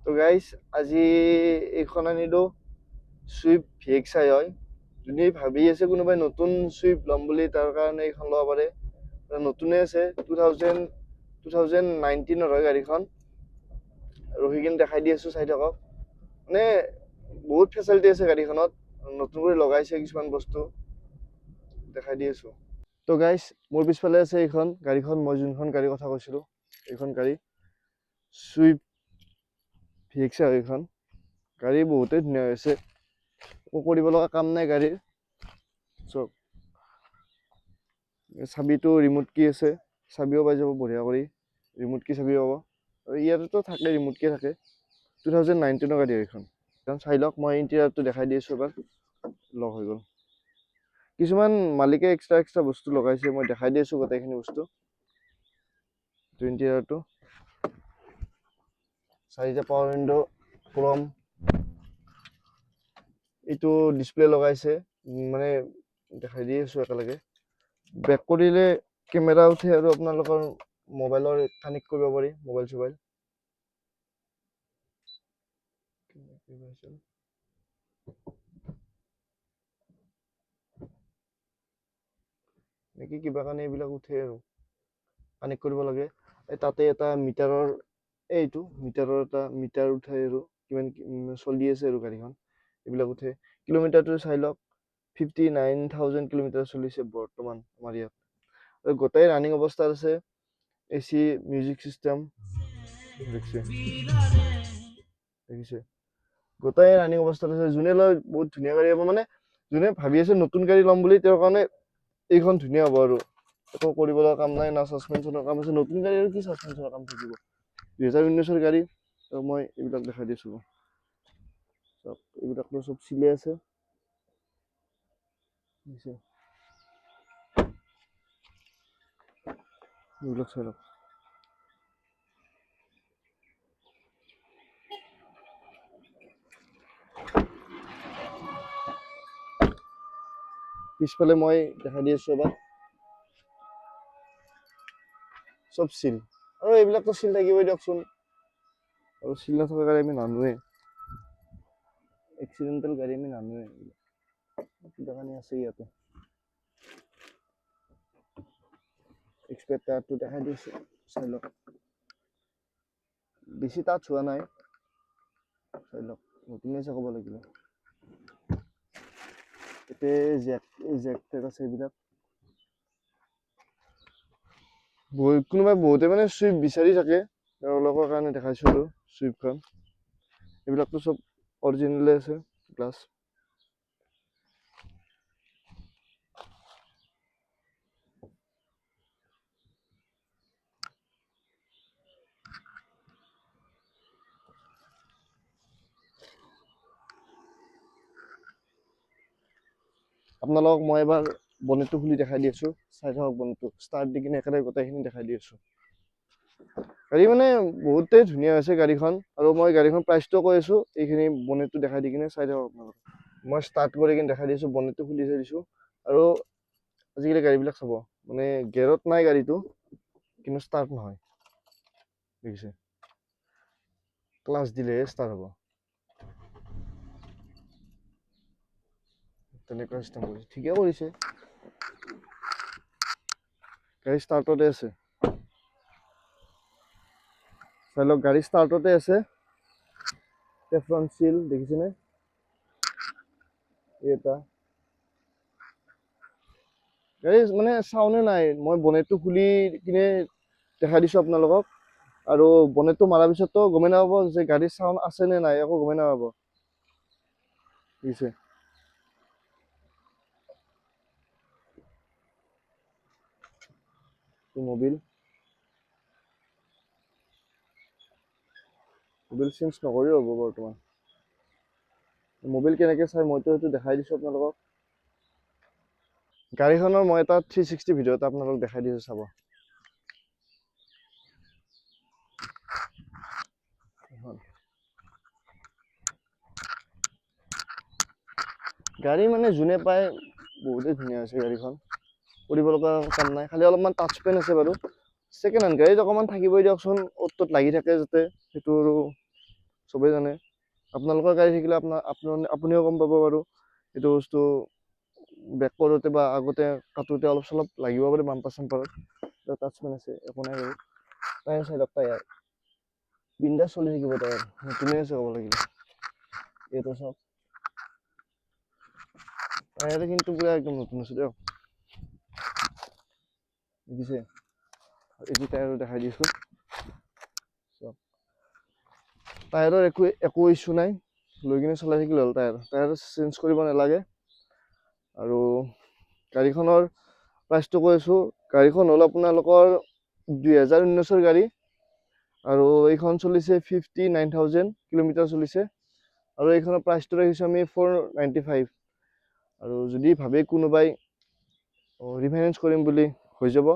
তো গাইস আজি এইখন আনিলো সুইফট ভিএক্সআই হয়। যদি ভাবি আছে কোনোবাই নতুন সুইফট ল'ম বুলি তাৰ কাৰণে এইখন ল'ব পাৰে। নতুনে আছে 2019 হয় গাড়ীখন। ৰহি কিনে দেখাই দি আছো, চাই থাকক। মানে বহুত ফেচিলিটি আছে গাড়ীখনত, নতুন কৰি লগাইছে কিছুমান বস্তু দেখাই দি আছো। তো গাইস মোৰ পিছফালে আছে এইখন গাড়ীখন, মই যোনখন গাড়ীৰ কথা কৈছিলো এইখন গাড়ী সুইফট ভিএক্সআই এইখন গাড়ী বহুতেই ধুনীয়া হৈছে, একো কৰিব লগা কাম নাই গাড়ীৰ। চব চাবিটো ৰিমোট কি আছে, চাবিও পাই যাব বঢ়িয়া কৰি, ৰিমোট কি চাবি পাব। আৰু ইয়াতেতো থাকে ৰিমোট কি থাকে। 2019 গাড়ী এইখন। চাই লওক, মই ইণ্টেৰিয়ৰটো দেখাই দি আছো এবাৰ। লক হৈ গ'ল। কিছুমান মালিকে এক্সট্ৰা বস্তু লগাইছে, মই দেখাই দি আছো গোটেইখিনি বস্তু। ইণ্টেৰিয়ৰটো 4টা পাৱাৰ উইণ্ডো, ক্ৰম, এইটো ডিসপ্লে লগাইছে, মানে দেখাই দি আছো একেলগে। বেক কৰিলে কেমেৰা উঠে আৰু আপোনালোকৰ মোবাইলৰ কানেক্ট কৰিব পাৰি, মোবাইল চোবাইল। নেকি কিবা কাৰণে এইবিলাক উঠে আৰু কানেক্ট কৰিব লাগে। তাতে এটা মিটাৰৰ, এইটো মিটাৰৰ এটা মিটাৰ উঠাই আৰু কিমান চলি আছে আৰু গাড়ীখন, এইবিলাক উঠে। কিলোমিটাৰটো চাই লওক, 59,000 কিলোমিটাৰ চলিছে বৰ্তমান আমাৰ ইয়াত। আৰু গোটেই ৰানিং অৱস্থাত আছে। এচি, মিউজিক চিষ্টেম দেখিছে, গোটেই ৰানিং অৱস্থাত আছে। যোনে লয় বহুত ধুনীয়া গাড়ী হ'ব, মানে যোনে ভাবি আছে নতুন গাড়ী ল'ম বুলি তেওঁৰ কাৰণে এইখন ধুনীয়া হ'ব আৰু একো কৰিব লগা কাম নাই, না ছাছপেনশ্যনৰ কাম আছে। নতুন গাড়ী আৰু কি ছাছপেনশ্যনৰ কাম থাকিব, 2019 গাড়ী। মই এইবিলাক দেখাই দিছো, চব এইবিলাকতো চব চিলে আছে। এইবিলাক চাই লওক। পিছফালে মই দেখাই দি আছো এবাৰ, চব চিল। আৰু এইবিলাকতো চিল থাকিবই দিয়কচোন, আৰু চিল নথকা গাড়ী আমি নানোৱে, এক্সিডেণ্টেল গাড়ী আমি নানোৱে। কিবা কাৰণে আছে ইয়াতে, এক্সপেক্টাৰটো দেখাই দিছো, চাই লওক। বেছি টাচ হোৱা নাই, চাই লওক। নতুনে আছে ক'ব লাগিব। এতে জেক আছে এইবিলাক। কোনোবাই বহুতে মানে চুইফট বিচাৰি থাকে, তেওঁলোকৰ কাৰণে দেখাইছো আৰু চুইফটখন। এইবিলাকতো চব অৰিজিনেলে আছে, গ্লাছ। আপোনালোকক মই এবাৰ বনেটটো খুলি দেখাই দি আছো, চাই থাকক। বনেটটো ষ্টাৰ্ট দি কিনে একেবাৰে গোটেইখিনি দেখাই দি আছো। গাড়ী মানে বহুতেই ধুনীয়া হৈছে গাড়ীখন, আৰু মই গাড়ীখন প্ৰাইচটো কৈ আছো, এইখিনি বনেটটো দেখাই দি কিনে চাই থাকক আপোনালোক। মই ষ্টাৰ্ট কৰি কিনে দেখাই দিছো, বনেটটো খুলি থৈ দিছো। আৰু আজিকালি গাড়ীবিলাক চাব, মানে গেৰত নাই গাড়ীটো, কিন্তু ষ্টাৰ্ট নহয়, দেখিছে। ক্লাছ দিলেহে ষ্টাৰ্ট হ'ব, তেনেকুৱা চিষ্টেম কৰিছে। ঠিকে কৰিছে, গাড়ী ষ্টাৰ্টতে আছে। চাই লওক, গাড়ী ষ্টাৰ্টতে আছে। টেফলন চিল দেখিছেনে, এটা গাড়ী মানে চাউনে নাই। মই বনেটটো খুলি কিনে দেখাই দিছো আপোনালোকক, আৰু বনেটটো মাৰাৰ পিছতো গমেই নাপাব যে গাড়ীৰ চাউণ্ড আছে নে নাই, একো গমেই নাপাব, বুজিছে। মোবিল চেঞ্জ নকৰিও হ'ব বৰ্তমান। মোবিল কেনেকে চাই মইতো সেইটো দেখাই দিছো আপোনালোকক। গাড়ীখনৰ মই এটা 360 ভিডিঅ' এটা আপোনালোকক দেখাই দিছো, চাব। গাড়ী মানে যোনে পায় বহুতেই ধুনীয়া হৈছে গাড়ীখন, কৰিব লগা কাম নাই। খালি অলপমান টাচ পেন আছে বাৰু। ছেকেণ্ড হেণ্ড গাড়ীত অকণমান থাকিবই দিয়কচোন, অ'ত ত'ত লাগি থাকে যাতে, সেইটো আৰু চবেই জানে। আপোনালোকৰ গাড়ী থাকিলে আপুনিও গম পাব বাৰু এইটো বস্তু বেক কৰোঁতে বা আগতে কাটোতে অলপ চলপ লাগিব পাৰে বাম্পাৰ চাম্পাৰত। টাচমেন আছে, একো নাই বাৰু। টায়াৰ চাইডত টায়াৰ বিন্দাছ চলি থাকিব, টায়াৰ নতুনে আছে ক'ব লাগিলে। এইটো চাওক, টায়াৰে কিন্তু পুৰা একদম নতুন আছে দিয়ক, দেখিছে? এইটো টায়াৰো দেখাই দিছোঁ চাওক, টায়াৰৰ একো ইছ্যু নাই, লৈ কিনে চলাই থাকিলে হ'ল। টায়াৰ চেঞ্জ কৰিব নালাগে। আৰু গাড়ীখনৰ প্ৰাইচটো কৈ আছোঁ, গাড়ীখন হ'ল আপোনালোকৰ 2019ৰ গাড়ী, আৰু এইখন চলিছে 59,000 কিলোমিটাৰ চলিছে। আৰু এইখনৰ প্ৰাইচটো ৰাখিছোঁ আমি 495। আৰু যদি ভাবে কোনোবাই ৰিফাইনেন্স কৰিম বুলি, হৈ যাব,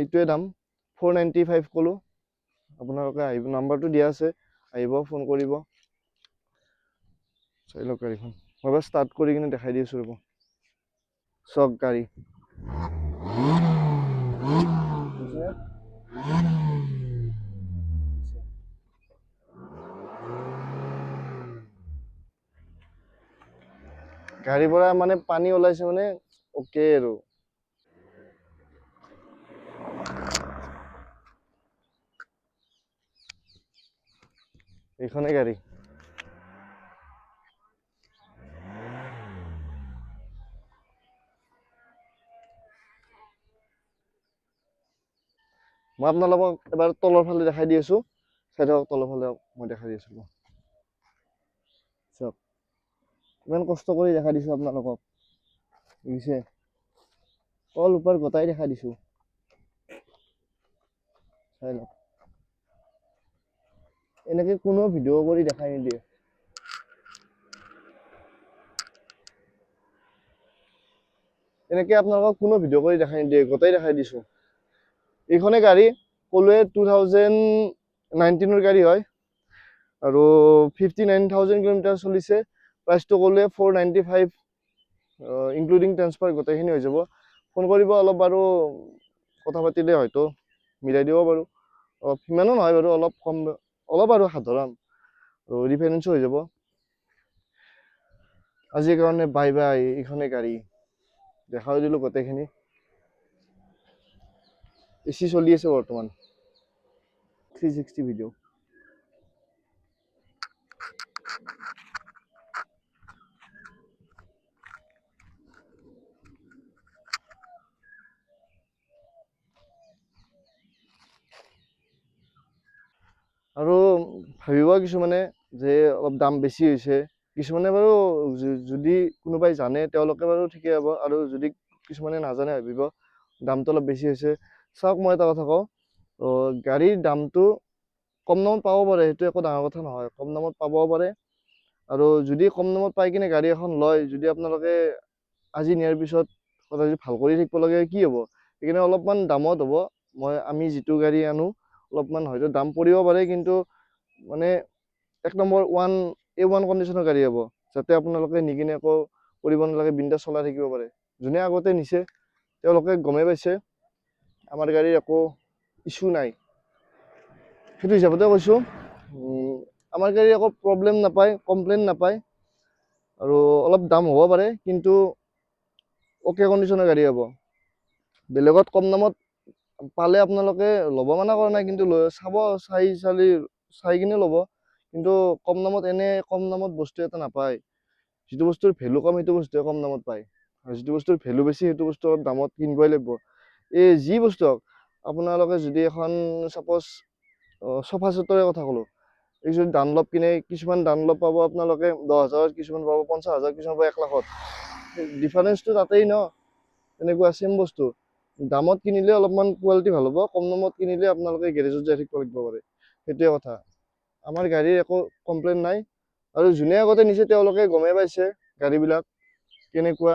এইটোৱে দাম 495 ক'লোঁ। আপোনালোকে আহিব, নাম্বাৰটো দিয়া আছে, আহিব, ফোন কৰিব। চাই লওক গাড়ীখন, মই এবাৰ ষ্টাৰ্ট কৰি কিনে দেখাই দি আছোঁ ৰ'ব। চাওক গাড়ী, গাড়ীৰ পৰা মানে পানী ওলাইছে, মানে অ'কে আৰু। এইখনে গাড়ী। মই আপোনালোকক এবাৰ তলৰ ফালে দেখাই দি আছোঁ, চাই থাকক, তলৰ ফালে মই দেখাই দি আছোঁ চাওক, ইমান কষ্ট কৰি দেখাই দিছোঁ আপোনালোকক, বুজিছে? তল ওপৰ গোটাই দেখাই দিছোঁ, চাই লওক। এনেকে কোনো ভিডিঅ' কৰি দেখাই নিদিয়ে। এনেকে আপোনালোকক কোনো ভিডিঅ' কৰি দেখাই নিদিয়ে, গোটাই দেখাই দিছোঁ। এইখনে গাড়ী ক'লোৱে 2019ৰ গাড়ী হয়, আৰু 59,000 কিলোমিটাৰ চলিছে। প্ৰাইচটো ক'লোৱে 495, ইনক্লুডিং ট্ৰান্সফাৰ গোটেইখিনি হৈ যাব। ফোন কৰিব অলপ, আৰু কথা পাতিলে হয়তো মিলাই দিব বাৰু। অলপ, সিমানো নহয় বাৰু, অলপ কম, অলপ আৰু সাধাৰণ, আৰু ৰিফাইনেন্সো হৈ যাব। আজিৰ কাৰণে বাই বাই। এইখনে গাড়ী দেখাই দিলোঁ গোটেইখিনি। এচি চলি আছে বৰ্তমান, 360 ভিডিঅ'। আৰু ভাবিব কিছুমানে যে অলপ দাম বেছি হৈছে, কিছুমানে বাৰু যদি কোনোবাই জানে তেওঁলোকে বাৰু ঠিকেই হ'ব, আৰু যদি কিছুমানে নাজানে ভাবিব দামটো অলপ বেছি হৈছে। চাওক, মই এটা কথা কওঁ, গাড়ীৰ দামটো কম দামত পাব পাৰে, সেইটো একো ডাঙৰ কথা নহয়, কম দামত পাবও পাৰে। আৰু যদি কম দামত পাই কিনে গাড়ী এখন লয়, যদি আপোনালোকে আজি নিয়াৰ পিছত সদায় যদি ভাল কৰি থাকিব লাগে, কি হ'ব? সেইকাৰণে অলপমান দামত হ'ব। আমি যিটো গাড়ী আনো, অলপমান হয়তো দাম পৰিব পাৰে, কিন্তু মানে এক নম্বৰ A1 কণ্ডিশ্যনৰ গাড়ী হ'ব, যাতে আপোনালোকে নি কিনে একো কৰিব নালাগে, বিন্দাছ চলাই থাকিব পাৰে। যোনে আগতে নিছে তেওঁলোকে গমেই পাইছে আমাৰ গাড়ীৰ একো ইছ্যু নাই, সেইটো হিচাপতে কৈছোঁ। আমাৰ গাড়ী একো প্ৰব্লেম নাপায়, কমপ্লেইন নাপায়, আৰু অলপ দাম হ'ব পাৰে, কিন্তু অ'কে কণ্ডিশ্যনৰ গাড়ী হ'ব। বেলেগত কম দামত পালে আপোনালোকে ল'ব মানা কৰা নাই, কিন্তু চাই কিনে ল'ব। কিন্তু কম দামত, কম দামত বস্তু এটা নাপায়। যিটো বস্তুৰ ভেলু কম, সেইটো বস্তুৱে কম দামত পায়, আৰু যিটো বস্তুৰ ভেলু বেছি, সেইটো বস্তু অলপ দামত কিনিবই লাগিব। যি বস্তু হওক, আপোনালোকে যদি এখন চাপ'জ চফা চেটৰে কথা ক'লোঁ, এই যদি ডানলপ কিনে, কিছুমান ডানলপ পাব আপোনালোকে 10,000, কিছুমান পাব 50,000, কিছুমান পাব 1,00,000। ডিফাৰেঞ্চটো তাতেই ন। তেনেকুৱা চেম বস্তু, দামত কিনিলে অলপমান কোৱালিটি ভাল হ'ব, কম দামত কিনিলে আপোনালোকে গেৰেজত যাই থাকিব লাগিব পাৰে, সেইটোৱে কথা। আমাৰ গাড়ীৰ একো কমপ্লেইন নাই, আৰু যোনে আগতে নিছে তেওঁলোকে গমেই পাইছে গাড়ীবিলাক কেনেকুৱা।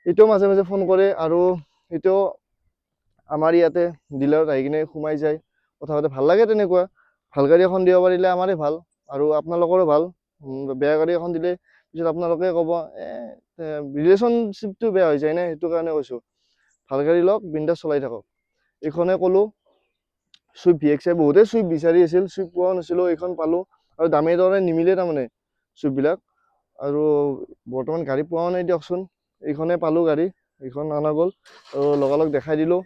এতিয়াও মাজে মাজে ফোন কৰে, আৰু এতিয়াও আমাৰ ইয়াতে ডিলাৰত আহি কিনে সোমাই যায়, কথা পাতে, ভাল লাগে তেনেকুৱা। ভাল গাড়ী এখন দিব পাৰিলে আমাৰে ভাল, আৰু আপোনালোকৰো ভাল। বেয়া গাড়ী এখন দিলে পিছত আপোনালোকে ক'ব, ৰিলেশ্যনশ্বিপটো বেয়া হৈ যায় না, সেইটো কাৰণে কৈছোঁ। ভাল গাড়ী লওক, বিন্দাছ চলাই থাকক। এইখনে ক'লোঁ, চুইফ্ট VXI বহুতে চুইফ্ট বিচাৰি আছিল, চুইফ্ট পোৱা নাছিলোঁ, এইখন পালোঁ আৰু দামে দৰে নিমিলে তাৰমানে চুইফ্টবিলাক। আৰু বৰ্তমান গাড়ী পোৱাও নাই দিয়কচোন, এইখনে পালোঁ গাড়ী, এইখন অনা গ'ল আৰু লগালগ দেখাই দিলোঁ।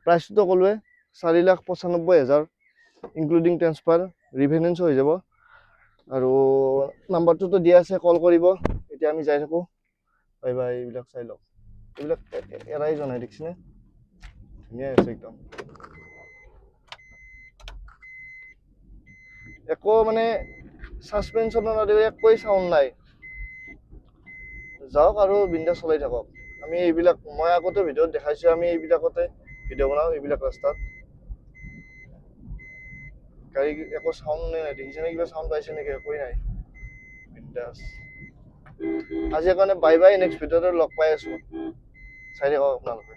প্ৰাইচটো ক'লোৱে 4,95,000 ইনক্লুডিং ট্ৰেন্সফাৰ, ৰিফাইনেন্সো হৈ যাব। আৰু নাম্বাৰটোতো দিয়া আছে, কল কৰিব। এতিয়া আমি যাই থাকোঁ। Bye bye. এইবিলাক চাই লওক, এইবিলাক এৰাই যোৱা নাই দেখিছেনে, ধুনীয়া আছে একদম। একো মানে ছাছপেনশ্যনৰ একোৱেই চাউণ্ড নাই। যাওক আৰু বিন্দাছ চলাই থাকক। আমি এইবিলাক মই আগতে ভিডিঅ'ত দেখাইছোঁ, আমি এইবিলাকতে ভিডিঅ' বনাওঁ, এইবিলাক ৰাস্তাত। গাড়ী একো চাউণ্ড নাই, দেখিছেনে? কিবা চাউণ্ড পাইছে নেকি? একোৱেই নাই, বিন্দাছ। আজিৰ কাৰণে বাই বাই, নেক্সট ভিডিঅ'তে লগ পাই আছোঁ, চাই থাকক আপোনালোকে।